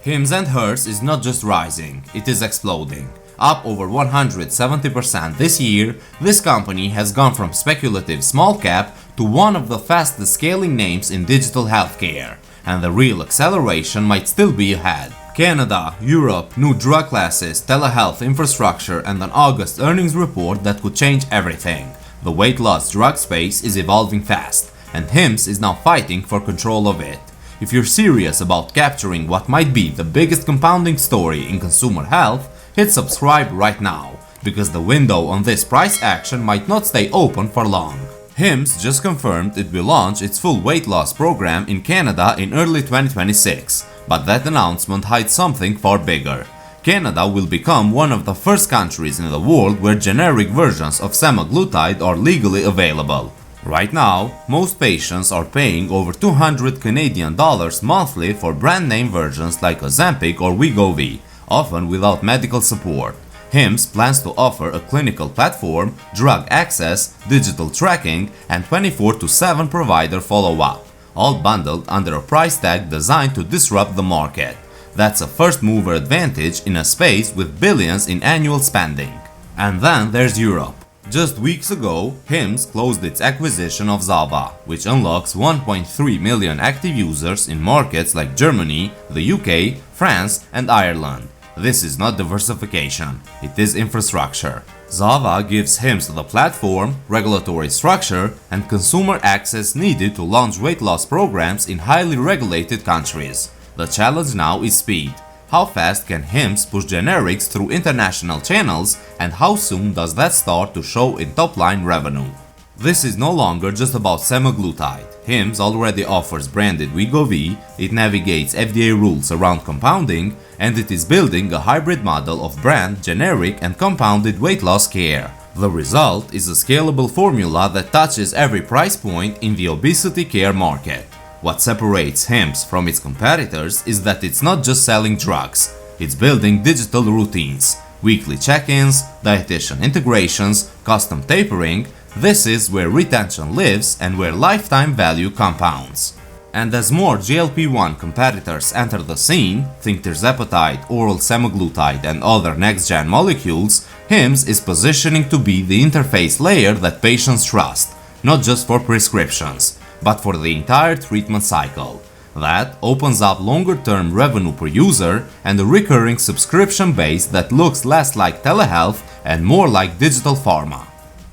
HIMS and HERS is not just rising, it is exploding. Up over 170% this year, this company has gone from speculative small cap to one of the fastest scaling names in digital healthcare, and the real acceleration might still be ahead. Canada, Europe, new drug classes, telehealth infrastructure, and an August earnings report that could change everything. The weight loss drug space is evolving fast, and HIMS is now fighting for control of it. If you're serious about capturing what might be the biggest compounding story in consumer health, hit subscribe right now, because the window on this price action might not stay open for long. HIMS just confirmed it will launch its full weight loss program in Canada in early 2026, but that announcement hides something far bigger. Canada will become one of the first countries in the world where generic versions of semaglutide are legally available. Right now, most patients are paying over $200 Canadian monthly for brand name versions like Ozempic or Wegovy, often without medical support. HIMS plans to offer a clinical platform, drug access, digital tracking, and 24/7 provider follow-up, all bundled under a price tag designed to disrupt the market. That's a first-mover advantage in a space with billions in annual spending. And then there's Europe. Just weeks ago, HIMS closed its acquisition of Zava, which unlocks 1.3 million active users in markets like Germany, the UK, France, and Ireland. This is not diversification, it is infrastructure. Zava gives HIMS the platform, regulatory structure, and consumer access needed to launch weight loss programs in highly regulated countries. The challenge now is speed. How fast can HIMS push generics through international channels, and how soon does that start to show in top-line revenue? This is no longer just about semaglutide. HIMS already offers branded Wegovy, it navigates FDA rules around compounding, and it is building a hybrid model of brand, generic, and compounded weight loss care. The result is a scalable formula that touches every price point in the obesity care market. What separates HIMS from its competitors is that it's not just selling drugs, it's building digital routines, weekly check-ins, dietitian integrations, custom tapering. This is where retention lives and where lifetime value compounds. And as more GLP-1 competitors enter the scene, think tirzepatide, oral semaglutide, and other next-gen molecules, HIMS is positioning to be the interface layer that patients trust, not just for prescriptions, but for the entire treatment cycle. That opens up longer-term revenue per user and a recurring subscription base that looks less like telehealth and more like digital pharma.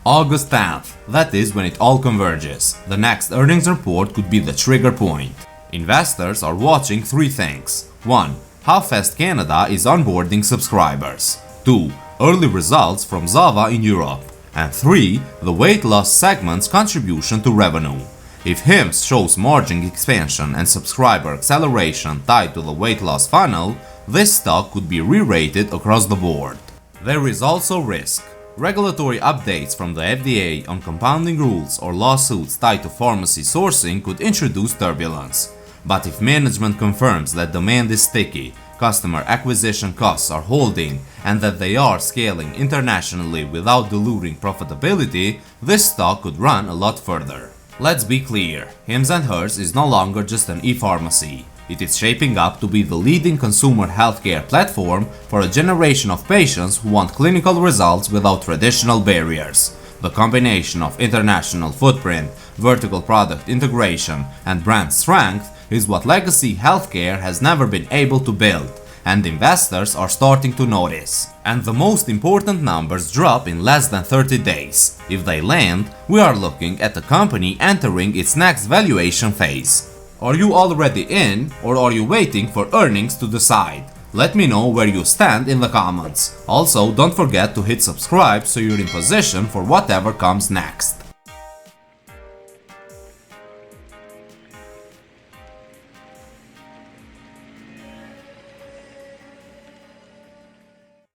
August 10th, that is when it all converges. The next earnings report could be the trigger point. Investors are watching three things. 1. How fast Canada is onboarding subscribers. 2. Early results from Zava in Europe. And 3. The weight loss segment's contribution to revenue. If HIMS shows margin expansion and subscriber acceleration tied to the weight loss funnel, this stock could be re-rated across the board. There is also risk. Regulatory updates from the FDA on compounding rules or lawsuits tied to pharmacy sourcing could introduce turbulence. But if management confirms that demand is sticky, customer acquisition costs are holding, and that they are scaling internationally without diluting profitability, this stock could run a lot further. Let's be clear, HIMS and HERS is no longer just an e-pharmacy. It is shaping up to be the leading consumer healthcare platform for a generation of patients who want clinical results without traditional barriers. The combination of international footprint, vertical product integration, and brand strength is what legacy healthcare has never been able to build, and investors are starting to notice. And the most important numbers drop in less than 30 days. If they land, we are looking at a company entering its next valuation phase. Are you already in, or are you waiting for earnings to decide? Let me know where you stand in the comments. Also, don't forget to hit subscribe so you're in position for whatever comes next.